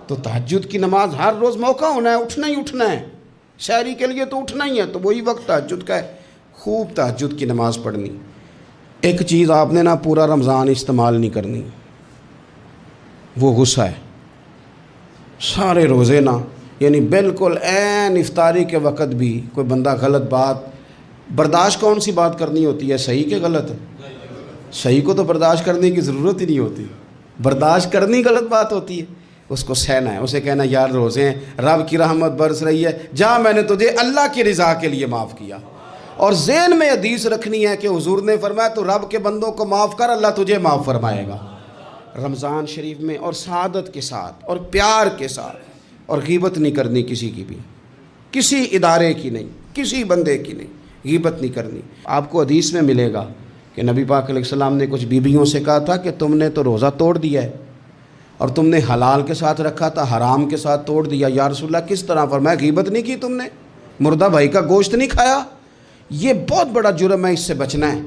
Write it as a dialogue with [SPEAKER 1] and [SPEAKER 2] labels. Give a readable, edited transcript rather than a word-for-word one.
[SPEAKER 1] تو تہجد کی نماز ہر روز موقع ہونا ہے، اٹھنا ہی اٹھنا ہے، شہری کے لیے تو اٹھنا ہی ہے، تو وہی وقت تہجد کا ہے، خوب تہجد کی نماز پڑھنی۔ ایک چیز آپ نے نا پورا رمضان استعمال نہیں کرنی، وہ غصہ ہے۔ سارے روزے نا، یعنی بالکل عین افطاری کے وقت بھی کوئی بندہ غلط بات، برداشت کون سی بات کرنی ہوتی ہے، صحیح کہ غلط؟ صحیح کو تو برداشت کرنے کی ضرورت ہی نہیں ہوتی، برداشت کرنی غلط بات ہوتی ہے، اس کو سہنا ہے، اسے کہنا یار روزے ہیں، رب کی رحمت برس رہی ہے، جا میں نے تجھے اللہ کی رضا کے لیے معاف کیا۔ اور ذہن میں حدیث رکھنی ہے کہ حضور نے فرمایا تو رب کے بندوں کو معاف کر، اللہ تجھے معاف فرمائے گا۔ رمضان شریف میں اور سعادت کے ساتھ اور پیار کے ساتھ، اور غیبت نہیں کرنی کسی کی بھی، کسی ادارے کی نہیں، کسی بندے کی نہیں، غیبت نہیں کرنی۔ آپ کو حدیث میں ملے گا کہ نبی پاک علیہ السلام نے کچھ بیویوں سے کہا تھا کہ تم نے تو روزہ توڑ دیا ہے، اور تم نے حلال کے ساتھ رکھا تھا، حرام کے ساتھ توڑ دیا۔ یا رسول اللہ کس طرح؟ فرمایا غیبت نہیں کی تم نے، مردہ بھائی کا گوشت نہیں کھایا، یہ بہت بڑا جرم ہے، اس سے بچنا ہے۔